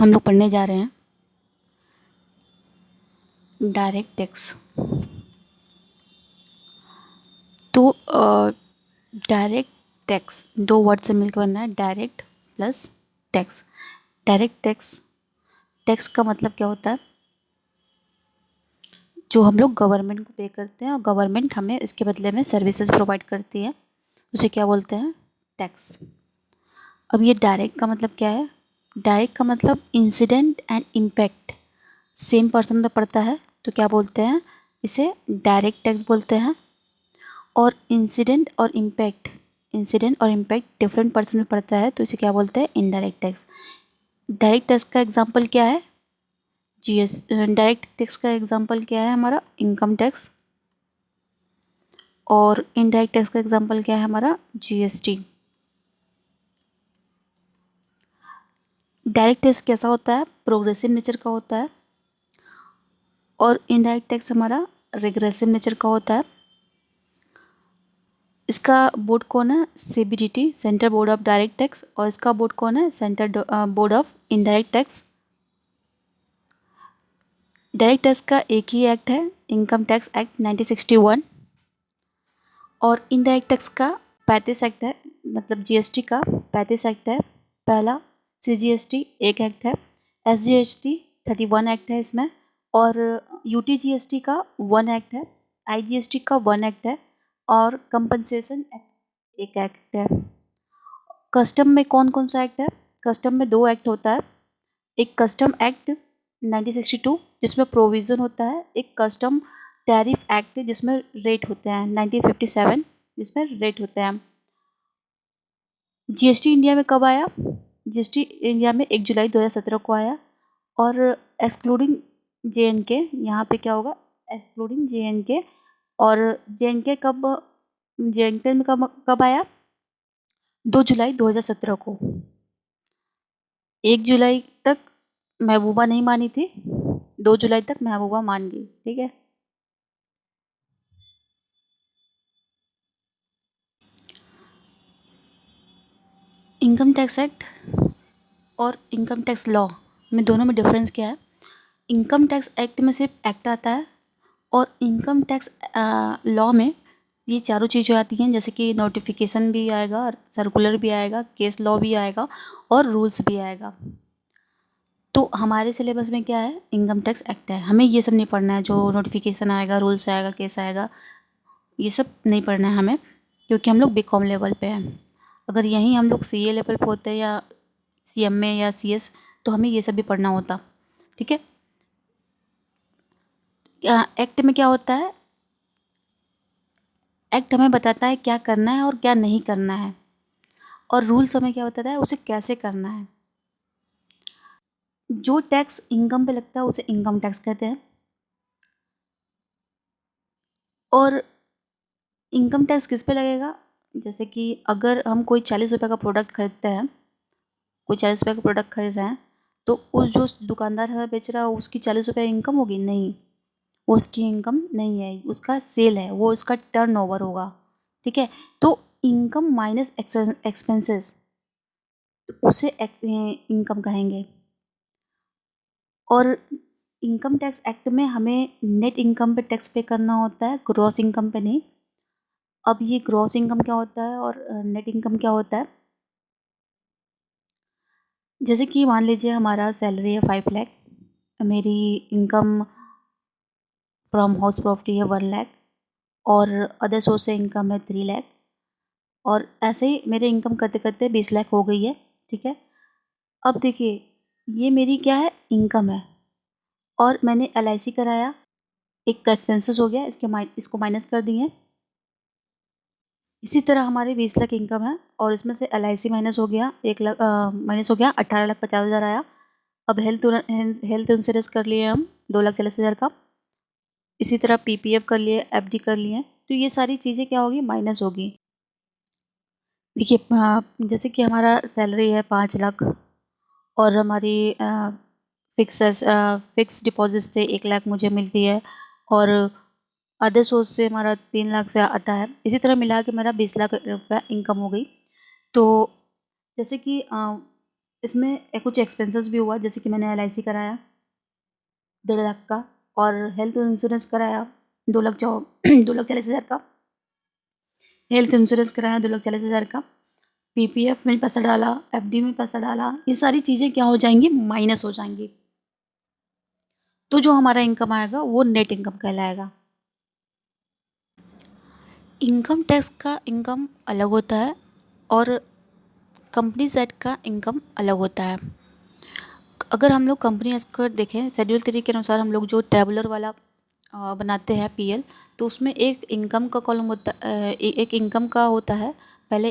हम लोग पढ़ने जा रहे हैं डायरेक्ट टैक्स। तो डायरेक्ट टैक्स दो वर्ड से मिलकर बनना है, direct plus tax. Direct tax, tax का मतलब क्या होता है? जो हम लोग गवर्नमेंट को पे करते हैं और गवर्नमेंट हमें इसके बदले में सर्विसेज प्रोवाइड करती है, उसे क्या बोलते हैं? टैक्स। अब ये डायरेक्ट का मतलब क्या है? डायरेक्ट का मतलब incident and impact same person पर पड़ता है, तो क्या बोलते हैं? इसे डायरेक्ट टैक्स बोलते हैं। और इंसिडेंट और इम्पैक्ट डिफरेंट पर्सन में पड़ता है, तो इसे क्या बोलते हैं? Indirect tax. डायरेक्ट टैक्स का एग्जांपल क्या है? डायरेक्ट टैक्स का एग्जांपल क्या है हमारा? Income tax. और इनडायरेक्ट टैक्स का एग्जांपल क्या है हमारा? जीएसटी। डायरेक्ट टैक्स कैसा होता है? प्रोग्रेसिव नेचर का होता है, और इनडायरेक्ट टैक्स हमारा रिग्रेसिव नेचर का होता है। इसका बोर्ड कौन है? CBDT, central board of direct tax. और इसका बोर्ड कौन है? Central board of indirect tax. Direct tax का एक ही एक्ट है, इनकम टैक्स एक्ट 1961। और इनडायरेक्ट टैक्स का 35 एक्ट है, मतलब जीएसटी का 35 एक्ट है। पहला सीजीएसटी एक एक्ट है, एसजीएसटी 31 एक्ट है इसमें, और यूटीजीएसटी का 1 एक्ट है, आईजीएसटी का 1 एक्ट है, और कंपनसेशन एक्ट एक एक्ट है। कस्टम में कौन कौन सा एक्ट है? कस्टम में 2 एक्ट होता है, एक कस्टम एक्ट 1962 जिसमें प्रोविज़न होता है, एक कस्टम टैरिफ एक्ट जिसमें रेट होते हैं 1957 जिसमें रेट होते हैं। जीएसटी इंडिया में कब आया? जीएसटी इंडिया में 1 जुलाई 2017 को आया। और एक्सक्लूडिंग जेएनके, यहाँ पे क्या होगा? Excluding JNK. और जेएनके में कब आया? 2 जुलाई 2017 को। 1 जुलाई तक महबूबा नहीं मानी थी, 2 जुलाई तक महबूबा मान गई, ठीक है। इनकम टैक्स एक्ट और इनकम टैक्स लॉ में दोनों में डिफरेंस क्या है? इनकम टैक्स एक्ट में सिर्फ एक्ट आता है, और इनकम टैक्स लॉ में ये चारों चीज़ें आती हैं, जैसे कि नोटिफिकेशन भी आएगा, सर्कुलर भी आएगा, केस लॉ भी आएगा, और रूल्स भी आएगा। तो हमारे सिलेबस में क्या है? इनकम टैक्स एक्ट है, हमें ये सब नहीं पढ़ना है, जो नोटिफिकेशन आएगा, रूल्स आएगा, केस आएगा, ये सब नहीं पढ़ना है हमें, क्योंकि हम लोग बीकॉम लेवल पे हैं। अगर यहीं हम लोग सीए लेवल पे होते या सीएमए या सीएस, तो हमें ये सब भी पढ़ना होता, ठीक है। एक्ट में क्या होता है? एक्ट हमें बताता है क्या करना है और क्या नहीं करना है, और रूल्स हमें क्या बताता है? उसे कैसे करना है। जो टैक्स इनकम पे लगता है उसे इनकम टैक्स कहते हैं। और इनकम टैक्स किस पे लगेगा? जैसे कि अगर हम कोई 40 रुपये का प्रोडक्ट खरीदते हैं, कोई 40 रुपये का प्रोडक्ट खरीद रहे हैं, तो उस जो दुकानदार हमें बेच रहा है उसकी 40 रुपये इनकम होगी? नहीं, वो उसकी इनकम नहीं है, उसका सेल है, वो उसका टर्नओवर होगा, ठीक है। तो इनकम माइनस एक्सपेंसेस, उसे इनकम कहेंगे। और इनकम टैक्स एक्ट में हमें नेट इनकम पे टैक्स पे करना होता है, ग्रॉस इनकम पे नहीं। अब ये ग्रॉस इनकम क्या होता है और नेट इनकम क्या होता है? जैसे कि मान लीजिए हमारा सैलरी है 5 लाख, मेरी इनकम फ्रॉम हाउस प्रॉपर्टी है 1 लाख, और अदर सोर्स से इनकम है 3 लाख, और ऐसे ही मेरे इनकम करते करते 20 लाख हो गई है, ठीक है। अब देखिए, ये मेरी क्या है? इनकम है, और मैंने एलआईसी कराया, एक एक्सपेंसेस हो गया, इसको माइनस कर दिए। इसी तरह हमारे 20 लाख इनकम है, और इसमें से एलआईसी माइनस हो गया, 1 लाख माइनस हो गया, 18,50,000 आया। अब हेल्थ इंश्योरेंस कर लिए हम 2,40,000 का। इसी तरह पीपीएफ कर लिए, एफडी कर लिए, तो ये सारी चीज़ें क्या होगी? माइनस होगी। देखिए, जैसे कि हमारा सैलरी है 5 लाख, और हमारी फिक्स डिपॉजिट से 1 लाख मुझे मिलती है, और अदर सोर्स से हमारा 3 लाख से आता है। इसी तरह मिला के मेरा 20 लाख रुपया इनकम हो गई। तो जैसे कि इसमें कुछ एक्सपेंसेस भी हुआ, जैसे कि मैंने LIC कराया 1.5 लाख का, और हेल्थ इंश्योरेंस कराया 2,40,000 का, हेल्थ इंश्योरेंस कराया 2,40,000 का, PPF में पैसा डाला, FD में पैसा डाला, ये सारी चीज़ें क्या हो जाएंगी, माइनस हो जाएंगी। तो जो हमारा इनकम आएगा वो नेट इनकम कहलाएगा। इनकम टैक्स का इनकम अलग होता है और कंपनी सेट का इनकम अलग होता है। अगर हम लोग कंपनी का देखें, शेड्यूल 3 के अनुसार हम लोग जो टेबुलर वाला बनाते हैं PL, तो उसमें एक इनकम का कॉलम होता एक इनकम का होता है। पहले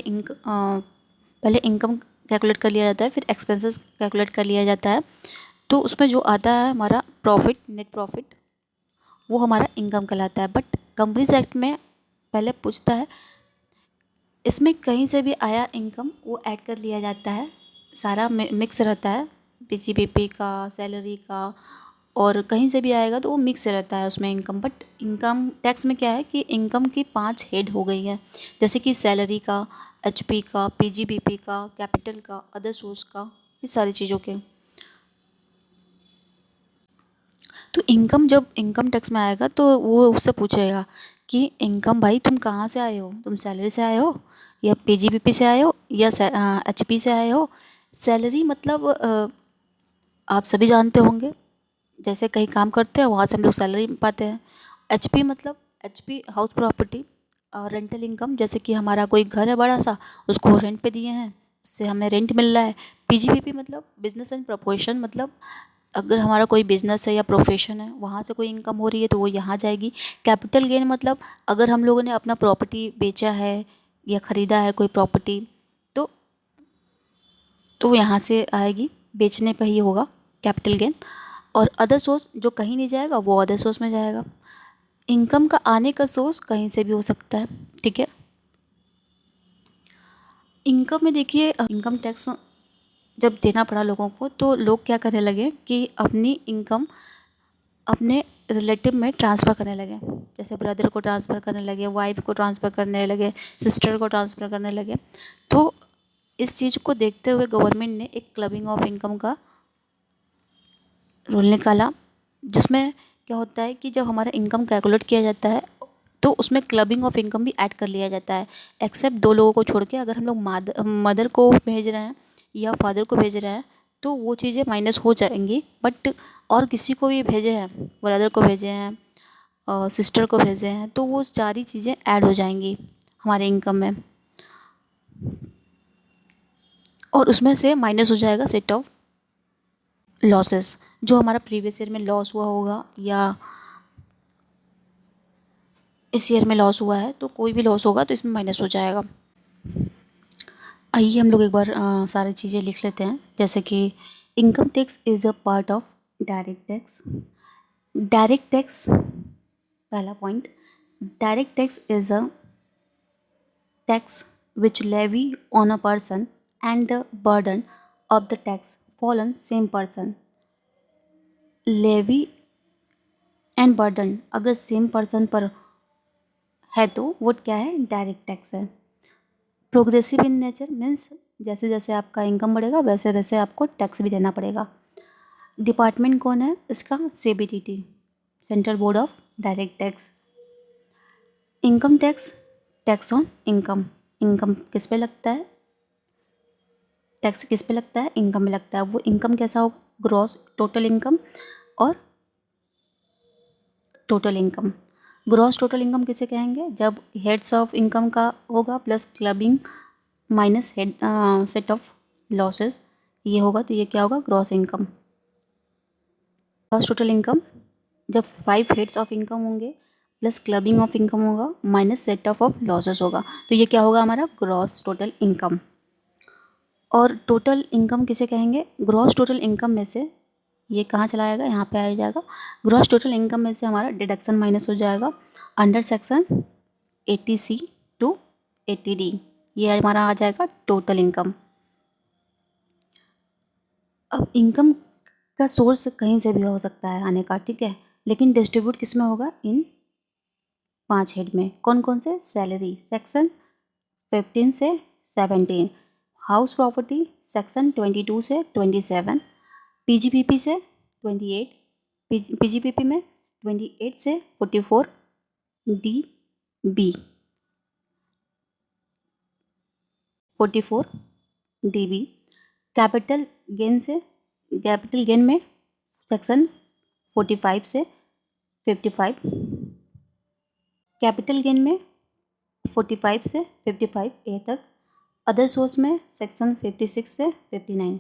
इनकम कैलकुलेट कर लिया जाता है, फिर एक्सपेंसेस कैलकुलेट कर लिया जाता है। तो उसमें जो आता है हमारा प्रॉफिट, नेट प्रॉफिट, वो हमारा इनकम कहलाता है। बट कंपनीज एक्ट में पहले पूछता है, इसमें कहीं से भी आया इनकम वो ऐड कर लिया जाता है, सारा मिक्स रहता है, PGBP का, सैलरी का, और कहीं से भी आएगा तो वो मिक्स रहता है उसमें इनकम। बट इनकम टैक्स में क्या है कि इनकम की 5 हेड हो गई हैं, जैसे कि सैलरी का, HP का, PGBP का, कैपिटल का, अदर सोर्स का, ये सारी चीज़ों के। तो इनकम जब इनकम टैक्स में आएगा तो वो उससे पूछेगा कि इनकम भाई तुम कहाँ से आए हो, तुम सैलरी से आए हो या PGBP से आए हो या HP से आए हो। सैलरी मतलब आप सभी जानते होंगे, जैसे कहीं काम करते हैं वहाँ से हम लोग सैलरी पाते हैं। HP मतलब HP हाउस प्रॉपर्टी और रेंटल इनकम, जैसे कि हमारा कोई घर है बड़ा सा, उसको रेंट पे दिए हैं, उससे हमें रेंट मिल रहा है। PGBP मतलब बिजनेस एंड प्रोफेशन, मतलब अगर हमारा कोई बिजनेस है या प्रोफेशन है वहाँ से कोई इनकम हो रही है तो वो यहाँ जाएगी। कैपिटल गेन मतलब अगर हम लोगों ने अपना प्रॉपर्टी बेचा है या ख़रीदा है कोई प्रॉपर्टी, तो वो यहाँ से आएगी, बेचने पर ही होगा कैपिटल गेन। और अदर सोर्स जो कहीं नहीं जाएगा वो अदर सोर्स में जाएगा। इनकम का आने का सोर्स कहीं से भी हो सकता है, ठीक है। इनकम में देखिए, इनकम टैक्स जब देना पड़ा लोगों को तो लोग क्या करने लगे कि अपनी इनकम अपने रिलेटिव में ट्रांसफ़र करने लगे, जैसे ब्रदर को ट्रांसफ़र करने लगे, वाइफ को ट्रांसफ़र करने लगे, सिस्टर को ट्रांसफ़र करने लगे। तो इस चीज़ को देखते हुए गवर्नमेंट ने एक क्लबिंग ऑफ इनकम का रूल निकाला, जिसमें क्या होता है कि जब हमारा इनकम कैलकुलेट किया जाता है तो उसमें क्लबिंग ऑफ इनकम भी ऐड कर लिया जाता है, एक्सेप्ट 2 लोगों को छोड़ के। अगर हम लोग मदर को भेज रहे हैं या फादर को भेज रहे हैं तो वो चीज़ें माइनस हो जाएंगी। बट और किसी को भी भेजे हैं, ब्रदर को भेजे हैं और सिस्टर को भेजे हैं, तो वो सारी चीज़ें ऐड हो जाएंगी हमारे इनकम में, और उसमें से माइनस हो जाएगा सेट ऑफ लॉसेस। जो हमारा प्रीवियस ईयर में लॉस हुआ होगा या इस ईयर में लॉस हुआ है, तो कोई भी लॉस होगा तो इसमें माइनस हो जाएगा। आइए हम लोग एक बार सारी चीज़ें लिख लेते हैं, जैसे कि income tax is a part of direct tax. Direct tax, पहला point, direct tax is a tax which levy on a person and the burden of the tax fall on same person. Levy and burden अगर same person पर है तो वो क्या है, direct tax है। Progressive in nature means जैसे जैसे आपका इनकम बढ़ेगा वैसे वैसे आपको टैक्स भी देना पड़ेगा। डिपार्टमेंट कौन है इसका, CBDT, central board of direct tax. Income tax, tax on income, income किस पे लगता है, टैक्स किस पे लगता है, इनकम में लगता है। वो इनकम कैसा होगा, ग्रॉस टोटल इनकम और total income. Gross total income किसे कहेंगे, जब हेड्स ऑफ इनकम का होगा plus clubbing minus head set of losses, ये होगा तो ये क्या होगा, gross income. Gross total income जब 5 हेड्स ऑफ इनकम होंगे प्लस क्लबिंग ऑफ इनकम होगा माइनस सेट ऑफ लॉसेस होगा, तो ये क्या होगा हमारा, ग्रॉस टोटल इनकम। और टोटल इनकम किसे कहेंगे, ग्रॉस टोटल इनकम में से ये कहाँ चला जाएगा, यहाँ पे आ जाएगा। ग्रॉस टोटल इनकम में से हमारा डिडक्शन माइनस हो जाएगा under section 80C to 80D, ये हमारा आ जाएगा टोटल इनकम। अब इनकम का सोर्स कहीं से भी हो सकता है आने का, ठीक है, लेकिन डिस्ट्रीब्यूट किस में होगा, इन 5 हेड में। कौन कौन से, सैलरी सेक्शन 15 से 17, हाउस प्रॉपर्टी सेक्शन 22 से 27, पीजीपीपी से 28, पीजीपीपी में 28 से 44 D B 44 D B. Capital gain में सेक्शन 45 से 55, कैपिटल गेन में 45 से 55 ए तक। अदर सोर्स में सेक्शन 56 से 59।